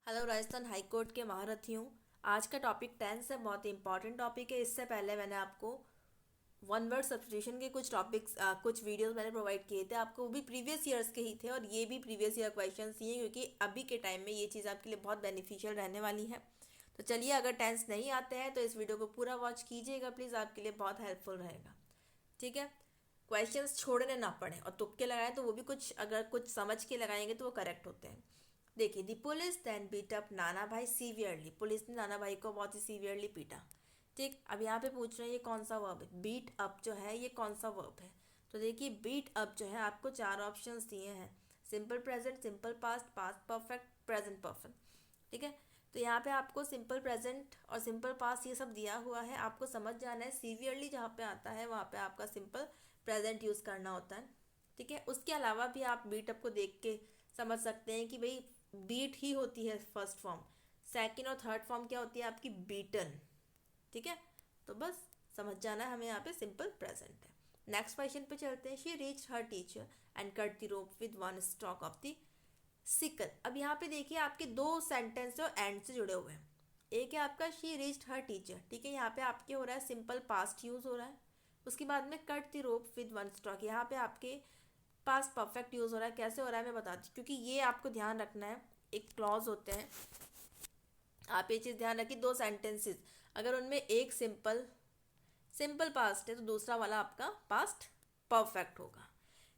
Hello Rajasthan high court के महारथी हूँ। आज का टॉपिक टेंस है, बहुत ही इंपॉर्टेंट टॉपिक है। इससे पहले मैंने आपको वन वर्ड सब्स्टिट्यूशन के कुछ टॉपिक्स कुछ वीडियोस मैंने प्रोवाइड किए थे आपको, वो भी प्रीवियस ईयर्स के ही थे और ये भी प्रीवियस ईयर क्वेश्चंस ही हैं, क्योंकि अभी के टाइम में ये चीज़ आपके लिए बहुत बेनिफिशियल रहने वाली है। तो चलिए, अगर टेंस नहीं आते हैं तो इस वीडियो को पूरा वॉच कीजिएगा प्लीज़, आपके लिए बहुत हेल्पफुल रहेगा। ठीक है, क्वेश्चंस छोड़ने ना पड़े और तुक्के लगाएं तो वो भी कुछ, अगर कुछ समझ के लगाएंगे तो वो करेक्ट होते हैं। देखिए, the police then beat up Nana Bhai severely. Police ने नाना भाई को बहुत ही सीवियरली पीटा। ठीक, अब यहाँ पे पूछ रहे हैं ये कौन सा वर्ब है। बीट अप जो है ये कौन सा वर्ब है। तो देखिए, बीट अप जो है आपको चार ऑप्शंस दिए हैं: simple present, simple past, past perfect, present perfect. ठीक है, तो यहाँ पे आपको सिंपल प्रेजेंट और सिंपल पास्ट ये सब दिया हुआ है, आपको समझ जाना है। सीवियरली जहाँ पे आता है वहाँ पे आपका सिंपल प्रेजेंट यूज़ करना होता है। ठीक है, उसके अलावा भी आप बीट अप को देख के समझ सकते हैं कि भाई बीट ही होती है फर्स्ट फॉर्म, सेकंड और थर्ड फॉर्म क्या होती है आपकी, बीटन। ठीक है, तो बस समझ जाना है हमें, यहाँ पे सिंपल प्रेजेंट है। नेक्स्ट क्वेश्चन पे चलते हैं। She reach her teacher and cut the rope with one stock of the sickle. अब यहाँ पे देखिए, आपके दो सेंटेंस जो एंड से जुड़े हुए हैं। एक है आपका शी रीच्ड हर टीचर। ठीक है, यहाँ पे आपके हो रहा है सिंपल पास्ट यूज हो रहा है। उसके बाद में cut the rope with one stock, यहाँ पे आपके पास्ट परफेक्ट यूज हो रहा है। कैसे हो रहा है मैं बताती हूँ, क्योंकि ये आपको ध्यान रखना है। एक क्लॉज होते हैं, आप ये चीज़ ध्यान रखिए। दो सेंटेंसेस, अगर उनमें एक सिंपल सिंपल पास्ट है तो दूसरा वाला आपका पास्ट परफेक्ट होगा।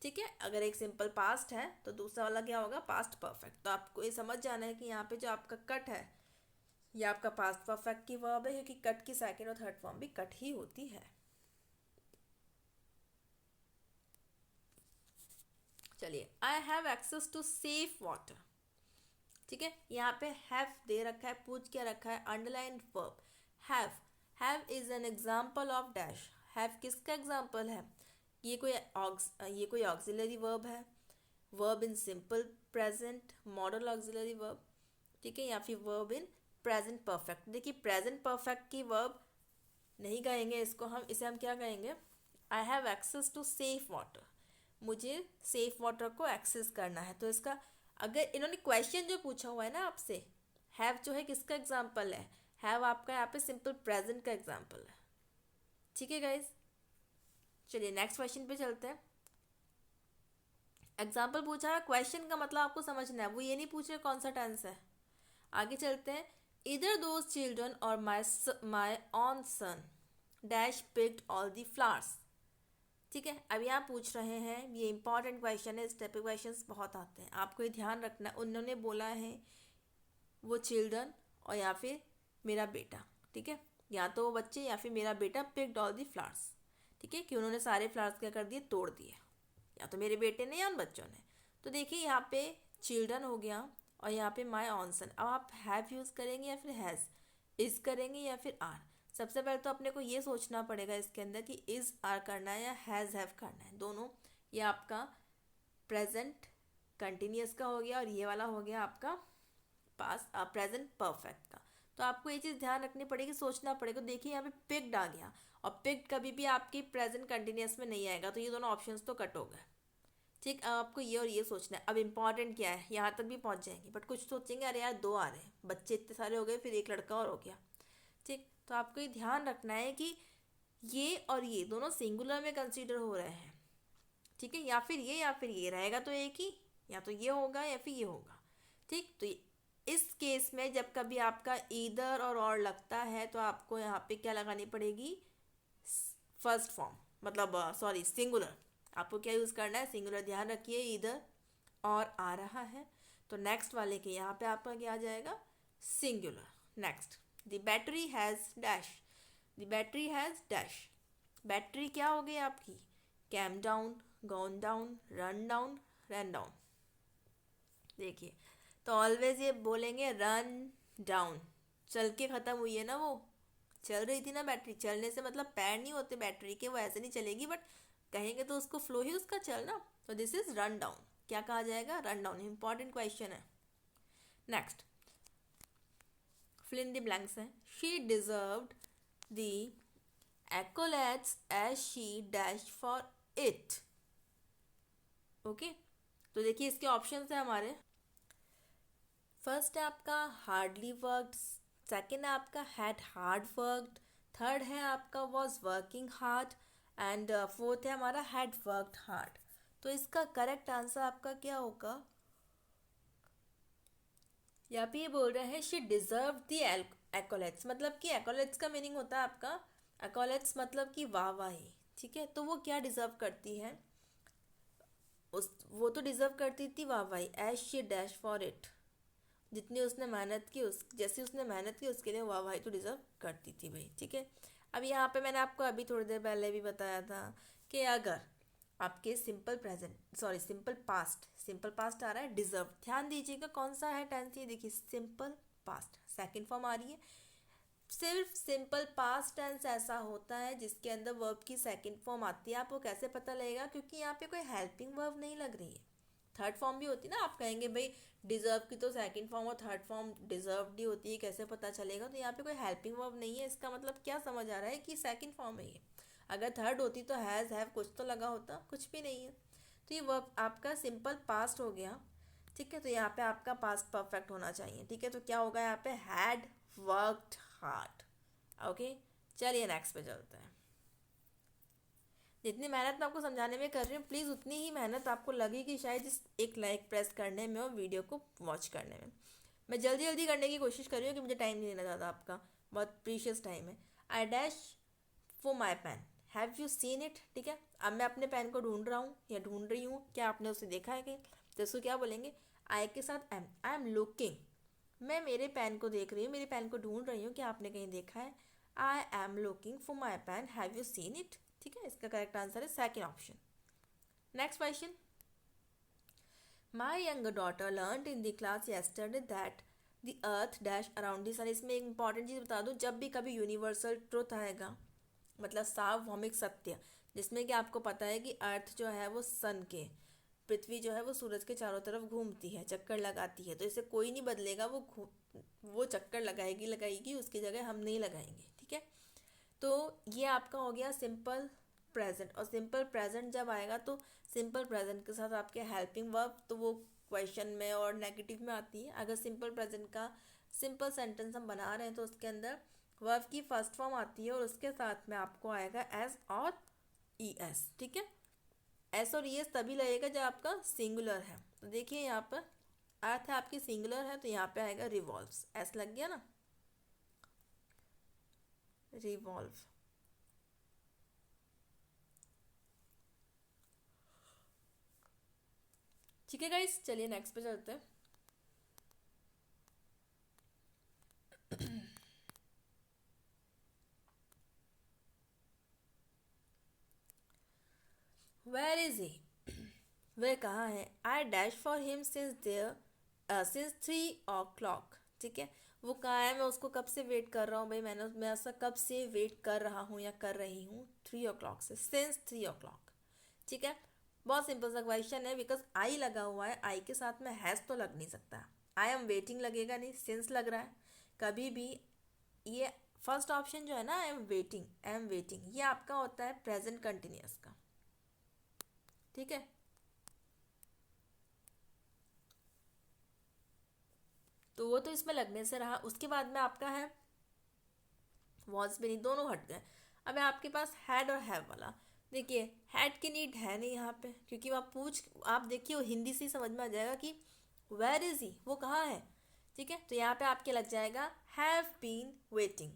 ठीक है, अगर एक सिंपल पास्ट है तो दूसरा वाला क्या होगा, पास्ट परफेक्ट। तो आपको ये समझ जाना है कि यहाँ पे जो आपका कट है ये आपका पास्ट परफेक्ट की वर्ब है, क्योंकि कट की सेकंड और थर्ड फॉर्म भी कट ही होती है। चलिए, I have access to safe water. ठीक है, यहाँ पे हैव दे रखा है, पूछ क्या रखा है, underline verb have. Have is an example of dash. Have किसका एग्जाम्पल है, ये कोई ऑक्सिलरी वर्ब है, verb in simple present, modal auxiliary verb. ठीक है, या फिर वर्ब इन प्रेजेंट परफेक्ट। देखिए, प्रेजेंट परफेक्ट की वर्ब नहीं कहेंगे इसको, हम इसे हम क्या कहेंगे, I have access to safe water. मुझे सेफ वाटर को एक्सेस करना है। तो इसका, अगर इन्होंने क्वेश्चन जो पूछा हुआ है ना आपसे, हैव जो है किसका एग्जाम्पल है, हैव आपका यहाँ पे सिंपल प्रेजेंट का एग्जाम्पल है। ठीक है गाइज, चलिए नेक्स्ट क्वेश्चन पे चलते हैं। एग्जाम्पल पूछा है, क्वेश्चन का मतलब आपको समझना है, वो ये नहीं पूछ रहे कौन सा टेंस है। आगे चलते हैं। इधर दोज चिल्ड्रन और my own son dash picked all the flowers. ठीक है, अब यहाँ पूछ रहे हैं, ये इंपॉर्टेंट क्वेश्चन है, इस टाइप के क्वेश्चन बहुत आते हैं, आपको ये ध्यान रखना है। उन्होंने बोला है वो चिल्ड्रन और या फिर मेरा बेटा। ठीक है, या तो वो बच्चे या फिर मेरा बेटा पिक्ड ऑल दी फ्लावर्स। ठीक है, कि उन्होंने सारे फ्लावर्स क्या कर दिए, तोड़ दिए, या तो मेरे बेटे ने या उन बच्चों ने। तो देखिए, यहाँ पे चिल्ड्रन हो गया और यहाँ पे माई ऑन सन। अब आप हैव यूज़ करेंगे या फिर हैज़, इज़ करेंगे या फिर आर। सबसे पहले तो अपने को ये सोचना पड़ेगा इसके अंदर कि इज़ आर करना है या हैज़ हैव करना है, दोनों। ये आपका प्रेजेंट कंटिन्यूस का हो गया और ये वाला हो गया आपका पास प्रेजेंट परफेक्ट का। तो आपको ये चीज़ ध्यान रखनी पड़ेगी, सोचना पड़ेगा। देखिए, यहाँ पे पिक्ड आ गया और पिक्ड कभी भी आपकी प्रेजेंट कंटिन्यूस में नहीं आएगा, तो ये दोनों ऑप्शंस तो कट हो गए। ठीक, अब आपको ये और ये सोचना है। अब इंपॉर्टेंट क्या है, यहाँ तक भी पहुँच जाएंगे, बट कुछ सोचेंगे अरे यार दो आ रहे हैं, बच्चे इतने सारे हो गए, फिर एक लड़का और हो गया। ठीक, तो आपको ये ध्यान रखना है कि ये और ये दोनों सिंगुलर में कंसीडर हो रहे हैं। ठीक है, या फिर ये रहेगा तो एक ही, या तो ये होगा या फिर ये होगा। ठीक, तो इस केस में जब कभी आपका ईदर और लगता है तो आपको यहाँ पे क्या लगानी पड़ेगी, फर्स्ट फॉर्म, मतलब सॉरी सिंगुलर। आपको क्या यूज़ करना है, सिंगुलर। ध्यान रखिए, इधर और आ रहा है तो नेक्स्ट वाले के यहाँ पे आपका क्या आ जाएगा, singular. Next, the battery has dash. The battery has dash. Battery क्या हो गई आपकी, came down, gone down, run down. देखिए, तो ऑलवेज ये बोलेंगे रन डाउन। चल के ख़त्म हुई है ना, वो चल रही थी ना बैटरी। चलने से मतलब पैर नहीं होते बैटरी के, वो ऐसे नहीं चलेगी, बट कहेंगे तो उसको फ्लो ही उसका चलना। तो दिस इज रन डाउन। क्या कहा जाएगा, रन डाउन। इंपॉर्टेंट क्वेश्चन है। Next, fill in the blanks है। She deserved the accolades as she dash for it। Okay, तो देखिए इसके ऑप्शंस है हमारे। फर्स्ट है आपका हार्डली वर्कड, सेकेंड है आपका हैड हार्ड वर्कड, थर्ड है आपका was working hard, and fourth है हमारा हैड वर्कड हार्ड। तो इसका करेक्ट आंसर आपका क्या होगा? यहाँ पे ये बोल रहे हैं शी डिजर्व दी एक्कोलेट्स, मतलब कि एक्कोलेट्स का मीनिंग होता है आपका, एक्कोलेट्स मतलब कि वाहवाही, ठीक है। तो वो क्या डिजर्व करती है? उस वो तो डिजर्व करती थी वाहवाही, as she dash for it, जितनी उसने मेहनत की, उस जैसी उसने मेहनत की उसके लिए वाहवाही तो डिजर्व करती थी भाई, ठीक है। अब यहाँ पे मैंने आपको अभी थोड़ी देर पहले भी बताया था कि अगर आपके simple present sorry simple past आ रहा है डिजर्व, ध्यान दीजिएगा कौन सा है टेंस, ये देखिए सिंपल पास्ट सेकंड फॉर्म आ रही है। सिर्फ सिंपल पास्ट टेंस ऐसा होता है जिसके अंदर वर्ब की सेकंड फॉर्म आती है। आपको कैसे पता लगेगा? क्योंकि यहाँ पे कोई हेल्पिंग वर्ब नहीं लग रही है। थर्ड फॉर्म भी होती है ना, आप कहेंगे भाई डिजर्व की तो सेकंड फॉर्म और थर्ड फॉर्म डिजर्व ही होती है, कैसे पता चलेगा? तो यहाँ पे कोई हेल्पिंग वर्ब नहीं है, इसका मतलब क्या समझ आ रहा है कि सेकंड फॉर्म है ये। अगर थर्ड होती तो हैज़ हैव कुछ तो लगा होता, कुछ भी नहीं है। तो ये वर्ब आपका सिंपल पास्ट हो गया, ठीक है। तो यहाँ पे आपका पास्ट परफेक्ट होना चाहिए, ठीक है। तो क्या होगा यहाँ पे? Had worked hard. ओके, चलिए नेक्स्ट पे चलते हैं। जितनी मेहनत मैं आपको समझाने में कर रही हूँ, प्लीज़ उतनी ही मेहनत आपको लगेगी शायद इस एक लाइक प्रेस करने में और वीडियो को वॉच करने में। मैं जल्दी जल्दी करने की कोशिश कर रही हूँ कि मुझे टाइम नहीं लेना ज़्यादा, आपका बहुत प्रीशियस टाइम है। I dash for my pen, have you seen it, ठीक है। अब मैं अपने पेन को ढूंढ रहा हूँ या ढूंढ रही हूँ, क्या आपने उसे देखा है कहीं? तो इसको क्या बोलेंगे? आई के साथ एम, आई एम लुकिंग, मैं मेरे पेन को देख रही हूँ, मेरे पेन को ढूंढ रही हूँ, क्या आपने कहीं देखा है? I am looking for my pen, have you seen it, ठीक है। इसका करेक्ट आंसर है second option. Next question, my younger daughter learn in the class yesterday that the earth dash around the sun. इसमें एक important चीज़ बता दूँ, जब भी कभी यूनिवर्सल ट्रुथ आएगा, मतलब सार्वभौमिक सत्य, जिसमें कि आपको पता है कि अर्थ जो है वो सन के, पृथ्वी जो है वो सूरज के चारों तरफ घूमती है, चक्कर लगाती है, तो इसे कोई नहीं बदलेगा, वो चक्कर लगाएगी लगाएगी, उसकी जगह हम नहीं लगाएंगे, ठीक है। तो ये आपका हो गया सिंपल प्रेजेंट, और सिंपल प्रेजेंट जब आएगा तो सिंपल प्रेजेंट के साथ आपके हेल्पिंग वर्ब, तो वो क्वेश्चन में और नेगेटिव में आती है। अगर सिंपल प्रेजेंट का सिंपल सेंटेंस हम बना रहे हैं तो उसके अंदर वर्ब की फर्स्ट फॉर्म आती है और उसके साथ में आपको आएगा एस और ई एस, ठीक है। एस और ई एस तभी लगेगा जब आपका सिंगुलर है। तो देखिए यहाँ पर अर्थ है आपकी सिंगुलर है, तो यहाँ पे आएगा रिवॉल्व्स, एस लग गया ना, रिवॉल्व। ठीक है गाइस, चलिए नेक्स्ट पे चलते हैं। वेयर इज ही, वह कहाँ है? I dash for him since 3 o'clock, ठीक है। वो कहाँ है? मैं उसको कब से वेट कर रहा हूँ भाई, मैं उसका कब से वेट कर रहा हूँ या कर रही हूँ? 3 o'clock से, सिंस 3 o'clock, ठीक है। बहुत सिंपल सा क्वेश्चन है, बिकॉज आई लगा हुआ है, आई के साथ में हैज़ तो लग नहीं सकता, आई एम वेटिंग लगेगा नहीं, सिंस लग रहा है। कभी भी ये फर्स्ट ऑप्शन जो है ना, आई एम वेटिंग, ये आपका होता है प्रेजेंट कंटिन्यूस का, ठीक है। तो वो तो इसमें लगने से रहा, उसके बाद में आपका है वॉज भी नहीं, दोनों हट गए। अब है आपके पास हैड और हैव वाला। देखिए हैड की नीड है नहीं यहाँ पे, क्योंकि आप देखिए वो हिंदी से ही समझ में आ जाएगा कि वेयर इज ही, वो कहाँ है, ठीक है। तो यहाँ पे आपके लग जाएगा हैव बीन वेटिंग।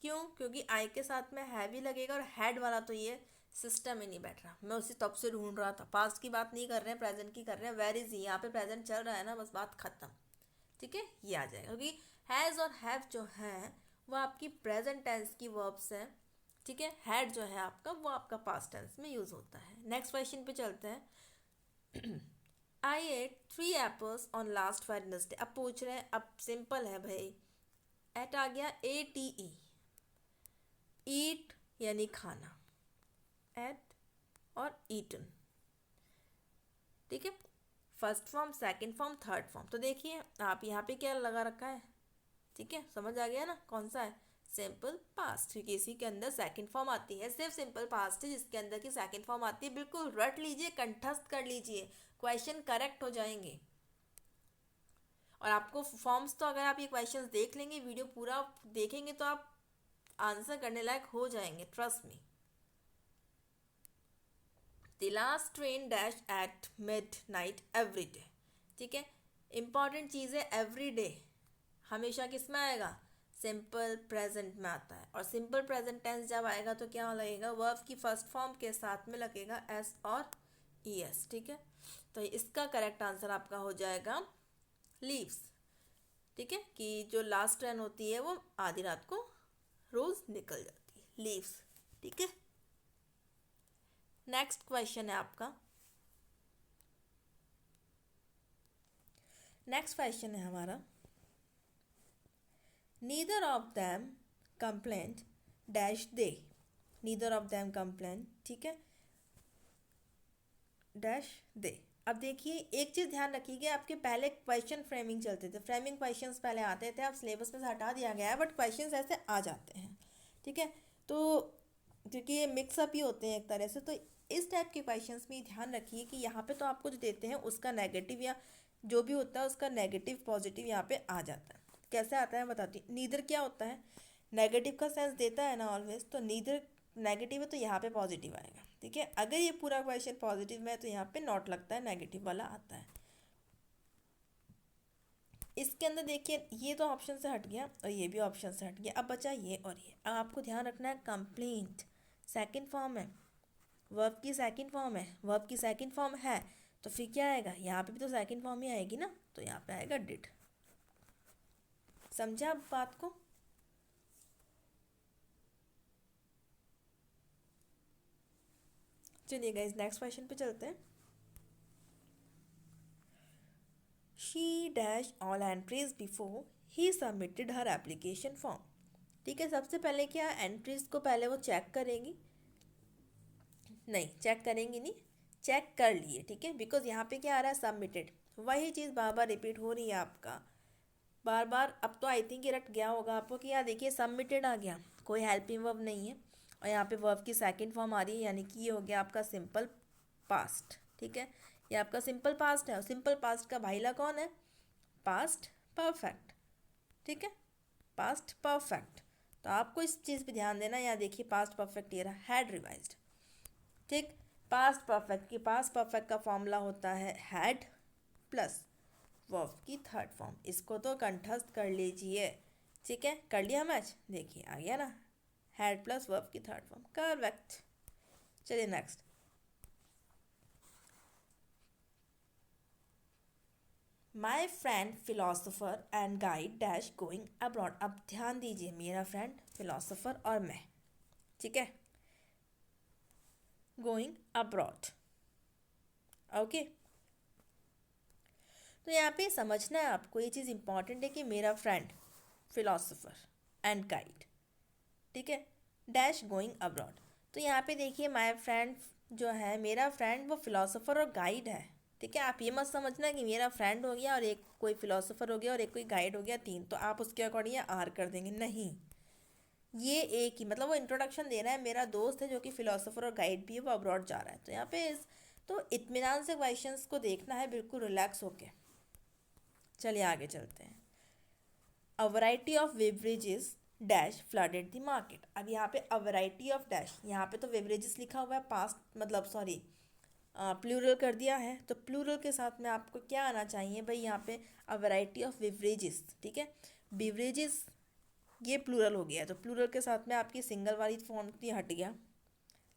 क्यों? क्योंकि आई के साथ में हैव ही लगेगा, और हैड वाला तो ये सिस्टम ही नहीं बैठ रहा, मैं उसी तब से ढूंढ रहा था। पास्ट की बात नहीं कर रहे हैं, प्रेजेंट की कर रहे हैं। वेयर इज ही, यहाँ पे प्रेजेंट चल रहा है ना, बस बात खत्म, ठीक है। ये आ जाएगा, क्योंकि हैज़ और हैव जो है वो आपकी प्रेजेंट टेंस की वर्ब्स हैं, ठीक है। हैड जो है आपका वो आपका पास्ट टेंस में यूज़ होता है। नेक्स्ट क्वेश्चन पे चलते हैं। I ate 3 apples on last Wednesday. अब पूछ रहे हैं, अब सिंपल है भाई, एट आ गया ATE, ईट यानी खाना, एट और ईटन, ठीक है। First form, second form, third form. तो देखिए आप यहाँ पे क्या लगा रखा है, ठीक है, समझ आ गया ना कौन सा है? सिंपल पास्ट, क्योंकि इसी के अंदर सेकंड फॉर्म आती है। सिर्फ सिंपल पास्ट है जिसके अंदर की सेकंड फॉर्म आती है। बिल्कुल रट लीजिए, कंठस्थ कर लीजिए, क्वेश्चन करेक्ट हो जाएंगे। और आपको फॉर्म्स तो अगर आप ये क्वेश्चंस देख लेंगे, वीडियो पूरा देखेंगे तो आप आंसर करने लायक हो जाएंगे, trust me. The last train dash at mid night every day. ठीक है, इंपॉर्टेंट चीज़ है एवरी डे, हमेशा किस में आएगा, सिंपल प्रेजेंट में आता है। और सिंपल प्रेजेंट टेंस जब आएगा तो क्या लगेगा, वर्ब की फर्स्ट फॉर्म के साथ में लगेगा एस और ई एस। ठीक है, तो इसका करेक्ट आंसर आपका हो जाएगा लीव्स। ठीक है, कि जो लास्ट ट्रेन होती है वो आधी रात को रोज निकल जाती है, लीव्स। ठीक है, नेक्स्ट क्वेश्चन है आपका, नेक्स्ट क्वेश्चन है हमारा, neither of them complaint dash they, neither of them complaint, ठीक है, डैश दे। अब देखिए एक चीज़ ध्यान रखिएगा, आपके पहले क्वेश्चन फ्रेमिंग चलते थे, फ्रेमिंग क्वेश्चंस पहले आते थे, अब सिलेबस में से हटा दिया गया है, बट क्वेश्चंस ऐसे आ जाते हैं। ठीक है, तो क्योंकि ये मिक्सअप ही होते हैं एक तरह से, तो इस टाइप के क्वेश्चंस में ध्यान रखिए कि यहाँ पे तो आपको जो देते हैं उसका नेगेटिव या जो भी होता है उसका नेगेटिव पॉजिटिव यहाँ पे आ जाता है। कैसे आता है बताती हूँ। नीदर क्या होता है, नेगेटिव का सेंस देता है ना ऑलवेज, तो नीदर नेगेटिव है तो यहाँ पे पॉजिटिव आएगा। ठीक है, अगर ये पूरा क्वेश्चन पॉजिटिव में है तो यहाँ पे नॉट लगता है, नेगेटिव वाला आता है। इसके अंदर देखिए ये तो ऑप्शन से हट गया और ये भी ऑप्शन से हट गया, अब बचा ये और ये। अब आपको ध्यान रखना है कंप्लेंट सेकंड फॉर्म है, वर्ब की सेकंड फॉर्म है, वर्ब की सेकंड फॉर्म है तो फिर क्या आएगा, यहाँ पे भी तो सेकंड फॉर्म ही आएगी ना, तो यहाँ पे आएगा डिड। समझा आप बात को। चलिए गाइस नेक्स्ट क्वेश्चन पे चलते हैं। She dash all entries before he submitted her application form. ठीक है, सबसे पहले क्या एंट्रीज को पहले वो चेक करेंगी, नहीं चेक करेंगी नहीं, चेक कर लिए। ठीक है, बिकॉज यहाँ पे क्या आ रहा है, सबमिटेड, वही चीज़ बार बार रिपीट हो रही है आपका बार बार। अब तो आई थिंक ये रट गया होगा आपको कि यार देखिए सबमिटेड आ गया, कोई हेल्पिंग वर्ब नहीं है, और यहाँ पे वर्ब की सेकंड फॉर्म आ रही है, यानी कि ये हो गया आपका सिंपल पास्ट। ठीक है, ये आपका सिंपल पास्ट है, और सिंपल पास्ट का भाईला कौन है, पास्ट परफेक्ट। ठीक है, पास्ट परफेक्ट, तो आपको इस चीज़ पे ध्यान देना। यहाँ देखिए पास्ट परफेक्ट ये रहा, हैड रिवाइज्ड। ठीक, पास्ट परफेक्ट की पास्ट परफेक्ट का फॉर्मूला होता है हैड प्लस वर्ब की थर्ड फॉर्म, इसको तो कंठस्थ कर लीजिए। ठीक है, कर लिया मैच, देखिए आ गया ना, हैड प्लस वर्ब की थर्ड फॉर्म, करेक्ट। चलिए next, my friend philosopher and guide dash going abroad. अब ध्यान दीजिए, मेरा फ्रेंड फिलोसोफर और मैं, ठीक है, गोइंग अब्रॉड। ओके, तो यहाँ पे समझना है आपको, ये चीज़ इंपॉर्टेंट है कि मेरा फ्रेंड फिलोसोफर एंड गाइड, ठीक है, डैश गोइंग अब्रॉड। तो यहाँ पे देखिए माय फ्रेंड जो है, मेरा फ्रेंड वो फिलोसोफर और गाइड है। ठीक है, आप ये मत समझना कि मेरा फ्रेंड हो गया और एक कोई फिलोसोफर हो गया और एक कोई गाइड हो गया, तीन, तो आप उसके अकॉर्डिंग आर कर देंगे, नहीं, ये एक ही, मतलब वो इंट्रोडक्शन दे रहा है, मेरा दोस्त है जो कि फिलोसोफर और गाइड भी है, वो अब्रॉड जा रहा है, तो यहाँ पे तो इत्मीनान से क्वेश्चंस को देखना है, बिल्कुल रिलैक्स होके। चलिए आगे चलते हैं। A variety of beverages dash flooded the market. अब यहाँ पे अ वैरायटी ऑफ डैश, यहाँ पे तो बेवरेजेस लिखा हुआ है, पास्ट मतलब सॉरी प्लूरल कर दिया है, तो प्लूरल के साथ में आपको क्या आना चाहिए भाई, यहाँ पे अ वैरायटी ऑफ बेवरेजेस। ठीक है, बेवरेजेस ये प्लूरल हो गया, तो प्लूरल के साथ में आपकी सिंगल वाली फॉर्म की हट गया,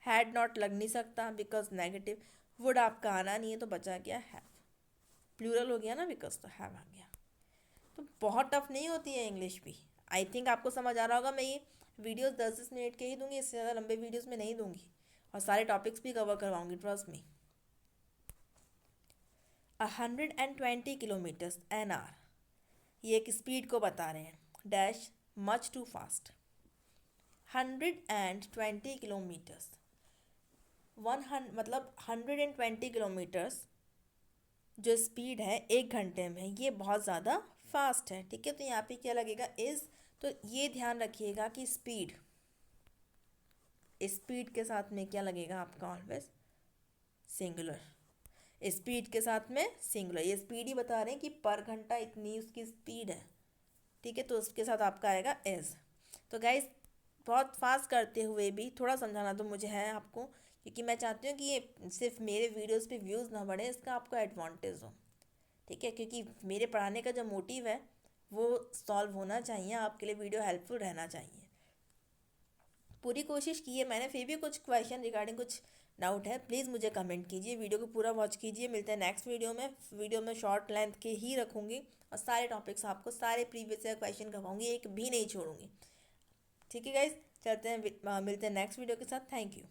हैड नॉट लग नहीं सकता बिकॉज नेगेटिव, वुड आपका आना नहीं है तो बचा गया हैव, प्लूरल हो गया ना बिकॉज, तो हैव आ गया। तो बहुत टफ नहीं होती है इंग्लिश भी, आई थिंक आपको समझ आ रहा होगा। मैं ये वीडियोस 10-10 मिनट के ही दूंगी, इससे ज़्यादा लंबे वीडियोस में नहीं दूंगी, और सारे टॉपिक्स भी कवर करवाऊंगी, trust me. 120 kilometres an hour, ये एक स्पीड को बता रहे हैं, dash much too fast. 120 kilometres, मतलब 120 किलोमीटर्स जो स्पीड है एक घंटे में, ये बहुत ज़्यादा फास्ट है। ठीक है, तो यहाँ पे क्या लगेगा इज़, तो ये ध्यान रखिएगा कि स्पीड, स्पीड के साथ में क्या लगेगा आपका ऑलवेज सिंगुलर, स्पीड के साथ में सिंगुलर, ये स्पीड ही बता रहे हैं कि पर घंटा इतनी उसकी स्पीड है, ठीक है, तो उसके साथ आपका आएगा एज। तो गाइस बहुत फास्ट करते हुए भी थोड़ा समझाना तो मुझे है आपको, क्योंकि मैं चाहती हूँ कि ये सिर्फ मेरे वीडियोस पे व्यूज़ ना बढ़े, इसका आपको एडवांटेज हो, ठीक है, क्योंकि मेरे पढ़ाने का जो मोटिव है वो सॉल्व होना चाहिए, आपके लिए वीडियो हेल्पफुल रहना चाहिए। पूरी कोशिश की है मैंने, फिर भी कुछ क्वेश्चन रिगार्डिंग कुछ डाउट है प्लीज़ मुझे कमेंट कीजिए, वीडियो को पूरा वॉच कीजिए। मिलते हैं नेक्स्ट वीडियो में शॉर्ट लेंथ के ही रखूँगी और सारे टॉपिक्स आपको सारे प्रीवियस ईयर क्वेश्चन करवाऊँगी, एक भी नहीं छोड़ूंगी, ठीक है गाइज। चलते हैं, मिलते हैं नेक्स्ट वीडियो के साथ। Thank you.